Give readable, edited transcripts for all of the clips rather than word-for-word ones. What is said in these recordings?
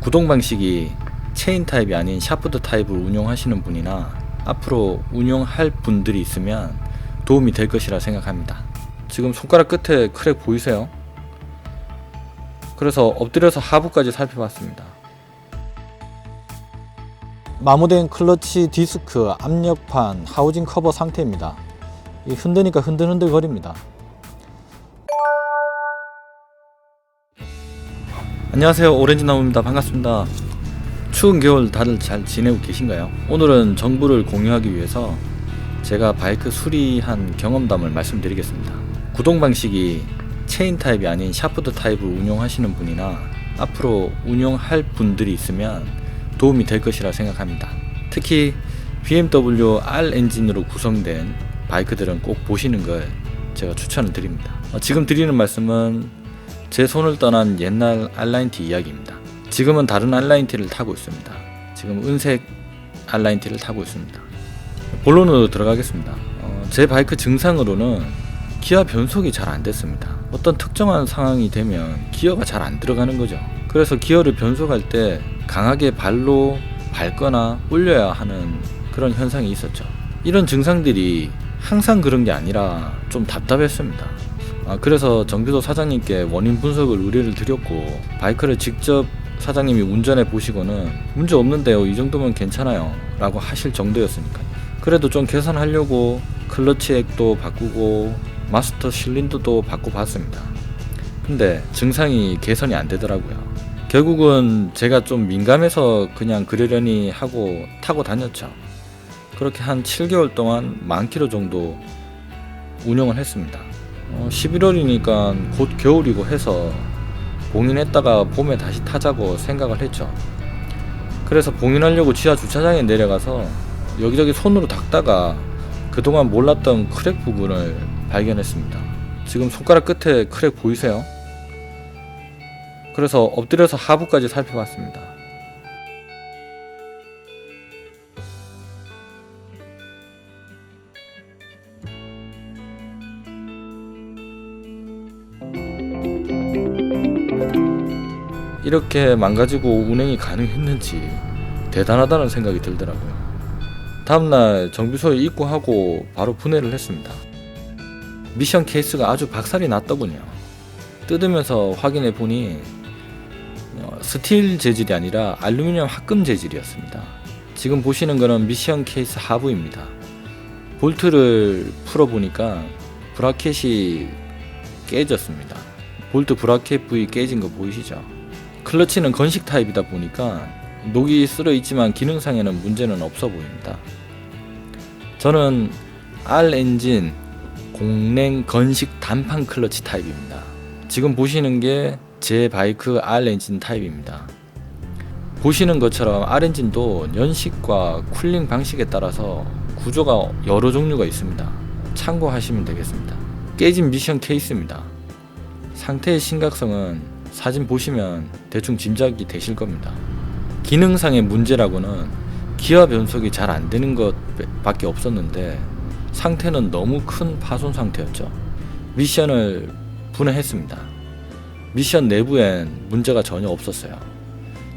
구동 방식이 체인 타입이 아닌 샤프트 타입을 운용하시는 분이나 앞으로 운용할 분들이 있으면 도움이 될 것이라 생각합니다. 지금 손가락 끝에 크랙 보이세요? 그래서 엎드려서 하부까지 살펴봤습니다. 마모된 클러치 디스크, 압력판, 하우징 커버 상태입니다. 이 흔드니까 흔들흔들 거립니다. 안녕하세요, 오렌지나무입니다. 반갑습니다. 추운 겨울 다들 잘 지내고 계신가요? 오늘은 정보를 공유하기 위해서 제가 바이크 수리한 경험담을 말씀드리겠습니다. 구동 방식이 체인 타입이 아닌 샤프트 타입을 운용하시는 분이나 앞으로 운용할 분들이 있으면 도움이 될 것이라 생각합니다. 특히 BMW R 엔진으로 구성된 바이크들은 꼭 보시는 걸 제가 추천을 드립니다. 지금 드리는 말씀은 제 손을 떠난 옛날 R9T 이야기입니다. 지금은 다른 R9T를 타고 있습니다. 지금 은색 R9T를 타고 있습니다. 본론으로 들어가겠습니다. 제 바이크 증상으로는 기어 변속이 잘 안 됐습니다. 어떤 특정한 상황이 되면 기어가 잘 안 들어가는 거죠. 그래서 기어를 변속할 때 강하게 발로 밟거나 올려야 하는 그런 현상이 있었죠. 이런 증상들이 항상 그런 게 아니라 좀 답답했습니다. 그래서 정비소 사장님께 원인 분석을 의뢰를 드렸고, 바이크를 직접 사장님이 운전해 보시고는 문제 없는데요, 이 정도면 괜찮아요 라고 하실 정도였으니까요. 그래도 좀 개선하려고 클러치 액도 바꾸고 마스터 실린더도 바꿔봤습니다. 근데 증상이 개선이 안 되더라고요. 결국은 제가 좀 민감해서 그냥 그러려니 하고 타고 다녔죠. 그렇게 한 7개월 동안 10,000km 정도 운영을 했습니다. 11월이니까 곧 겨울이고 해서 봉인했다가 봄에 다시 타자고 생각을 했죠. 그래서 봉인하려고 지하 주차장에 내려가서 여기저기 손으로 닦다가 그동안 몰랐던 크랙 부분을 발견했습니다. 지금 손가락 끝에 크랙 보이세요? 그래서 엎드려서 하부까지 살펴봤습니다. 이렇게 망가지고 운행이 가능했는지 대단하다는 생각이 들더라고요. 다음날 정비소에 입고하고 바로 분해를 했습니다. 미션 케이스가 아주 박살이 났더군요. 뜯으면서 확인해 보니 스틸 재질이 아니라 알루미늄 합금 재질이었습니다. 지금 보시는 거는 미션 케이스 하부입니다. 볼트를 풀어보니까 브라켓이 깨졌습니다. 볼트 브라켓 부위 깨진 거 보이시죠? 클러치는 건식 타입이다 보니까 녹이 쓸어 있지만 기능상에는 문제는 없어 보입니다. 저는 R 엔진 공랭 건식 단판 클러치 타입입니다. 지금 보시는 게 제 바이크 R 엔진 타입입니다. 보시는 것처럼 R 엔진도 연식과 쿨링 방식에 따라서 구조가 여러 종류가 있습니다. 참고하시면 되겠습니다. 깨진 미션 케이스입니다. 상태의 심각성은 사진 보시면 대충 짐작이 되실 겁니다. 기능상의 문제라고는 기어 변속이 잘 안 되는 것 밖에 없었는데 상태는 너무 큰 파손 상태였죠. 미션을 분해했습니다. 미션 내부엔 문제가 전혀 없었어요.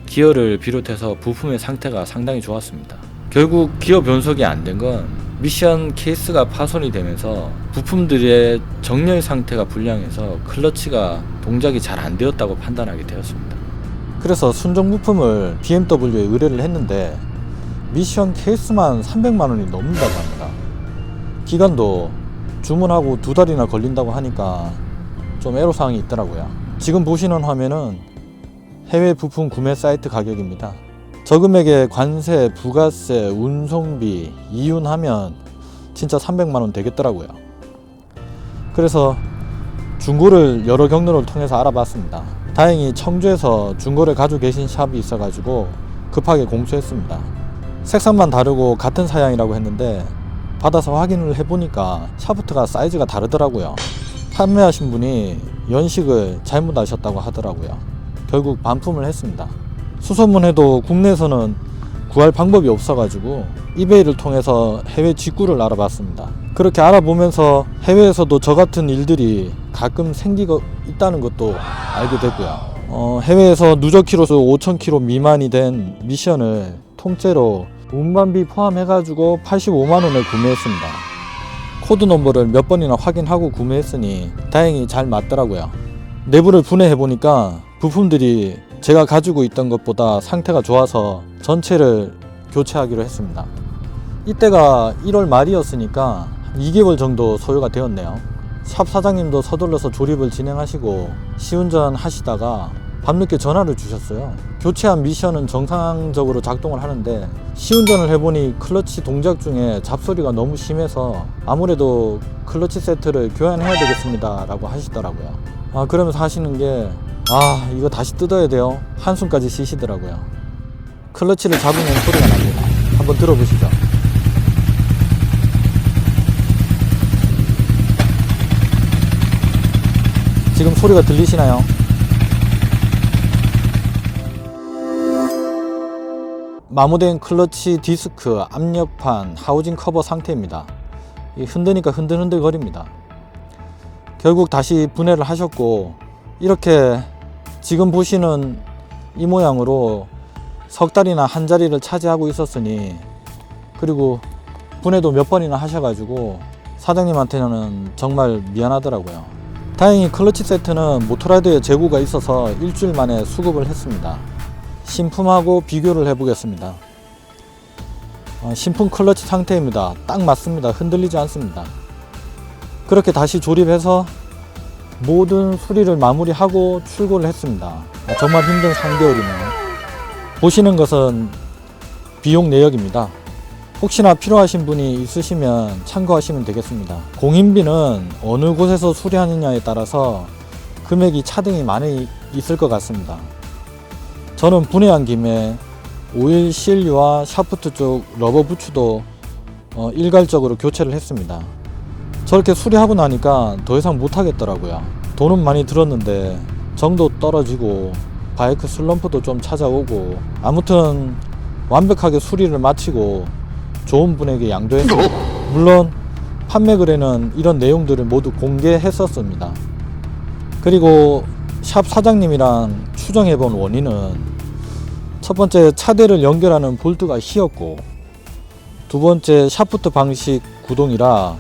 기어를 비롯해서 부품의 상태가 상당히 좋았습니다. 결국 기어 변속이 안 된 건 미션 케이스가 파손이 되면서 부품들의 정렬 상태가 불량해서 클러치가 동작이 잘 안 되었다고 판단하게 되었습니다. 그래서 순정 부품을 BMW에 의뢰를 했는데 미션 케이스만 300만원이 넘는다고 합니다. 기간도 주문하고 2달이나 걸린다고 하니까 좀 애로사항이 있더라고요. 지금 보시는 화면은 해외 부품 구매 사이트 가격입니다. 저 금액에 관세, 부가세, 운송비, 이윤하면 진짜 300만원 되겠더라고요. 그래서 중고를 여러 경로를 통해서 알아봤습니다. 다행히 청주에서 중고를 가지고 계신 샵이 있어가지고 급하게 공수했습니다. 색상만 다르고 같은 사양이라고 했는데 받아서 확인을 해보니까 샤프트가 사이즈가 다르더라고요. 판매하신 분이 연식을 잘못 아셨다고 하더라고요. 결국 반품을 했습니다. 수소문해도 국내에서는 구할 방법이 없어가지고 이베이를 통해서 해외 직구를 알아봤습니다. 그렇게 알아보면서 해외에서도 저 같은 일들이 가끔 생기고 있다는 것도 알게 됐고요. 해외에서 누적 키로수 5,000km 미만이 된 미션을 통째로 운반비 포함해가지고 85만원에 구매했습니다. 코드 넘버를 몇 번이나 확인하고 구매했으니 다행히 잘 맞더라고요. 내부를 분해해보니까 부품들이 제가 가지고 있던 것보다 상태가 좋아서 전체를 교체하기로 했습니다. 이때가 1월 말이었으니까 2개월 정도 소요가 되었네요. 샵 사장님도 서둘러서 조립을 진행하시고 시운전 하시다가 밤늦게 전화를 주셨어요. 교체한 미션은 정상적으로 작동을 하는데 시운전을 해보니 클러치 동작 중에 잡소리가 너무 심해서 아무래도 클러치 세트를 교환해야 되겠습니다 라고 하시더라고요. 그러면서 하시는 게 이거 다시 뜯어야 돼요. 한숨까지 쉬시더라고요. 클러치를 잡으면 소리가 납니다. 한번 들어보시죠. 지금 소리가 들리시나요? 마모된 클러치 디스크, 압력판, 하우징 커버 상태입니다. 흔드니까 흔들흔들 거립니다. 결국 다시 분해를 하셨고 이렇게 지금 보시는 이 모양으로 석 달이나 한 자리를 차지하고 있었으니, 그리고 분해도 몇 번이나 하셔가지고 사장님한테는 정말 미안하더라고요. 다행히 클러치 세트는 모토라드에 재고가 있어서 일주일 만에 수급을 했습니다. 신품하고 비교를 해보겠습니다. 신품 클러치 상태입니다. 딱 맞습니다. 흔들리지 않습니다. 그렇게 다시 조립해서 모든 수리를 마무리하고 출고를 했습니다. 정말 힘든 3개월이네요. 보시는 것은 비용 내역입니다. 혹시나 필요하신 분이 있으시면 참고하시면 되겠습니다. 공인비는 어느 곳에서 수리하느냐에 따라서 금액이 차등이 많이 있을 것 같습니다. 저는 분해한 김에 오일 CLU와 샤프트 쪽 러버 부츠도 일괄적으로 교체를 했습니다. 저렇게 수리하고 나니까 더 이상 못하겠더라고요. 돈은 많이 들었는데 정도 떨어지고 바이크 슬럼프도 좀 찾아오고, 아무튼 완벽하게 수리를 마치고 좋은 분에게 양도했습니다. 물론 판매글에는 이런 내용들을 모두 공개했었습니다. 그리고 샵 사장님이랑 추정해본 원인은 첫 번째, 차대를 연결하는 볼트가 휘었고, 두 번째, 샤프트 방식 구동이라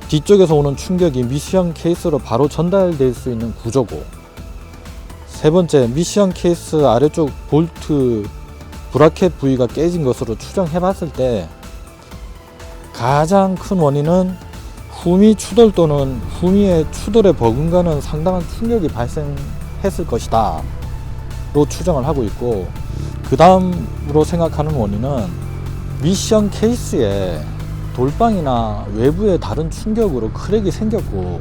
뒤쪽에서 오는 충격이 미션 케이스로 바로 전달될 수 있는 구조고, 세 번째, 미션 케이스 아래쪽 볼트 브라켓 부위가 깨진 것으로 추정해 봤을 때 가장 큰 원인은 후미 추돌 또는 후미의 추돌에 버금가는 상당한 충격이 발생했을 것이다 로 추정을 하고 있고, 그 다음으로 생각하는 원인은 미션 케이스에 돌방이나 외부의 다른 충격으로 크랙이 생겼고,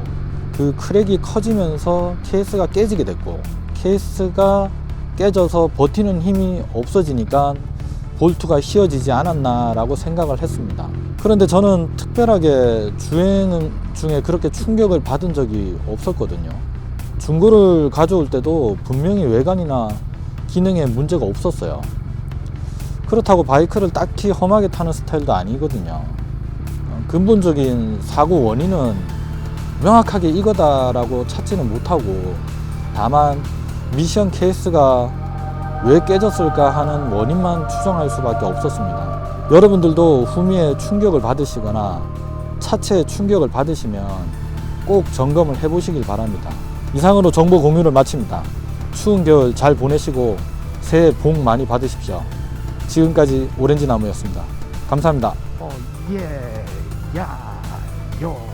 그 크랙이 커지면서 케이스가 깨지게 됐고, 케이스가 깨져서 버티는 힘이 없어지니까 볼트가 휘어지지 않았나 라고 생각을 했습니다. 그런데 저는 특별하게 주행 중에 그렇게 충격을 받은 적이 없었거든요. 중고를 가져올 때도 분명히 외관이나 기능에 문제가 없었어요. 그렇다고 바이크를 딱히 험하게 타는 스타일도 아니거든요. 근본적인 사고 원인은 명확하게 이거다라고 찾지는 못하고, 다만 미션 케이스가 왜 깨졌을까 하는 원인만 추정할 수밖에 없었습니다. 여러분들도 후미에 충격을 받으시거나 차체에 충격을 받으시면 꼭 점검을 해보시길 바랍니다. 이상으로 정보 공유를 마칩니다. 추운 겨울 잘 보내시고 새해 복 많이 받으십시오. 지금까지 오렌지 나무였습니다. 감사합니다. 예, 야, 요.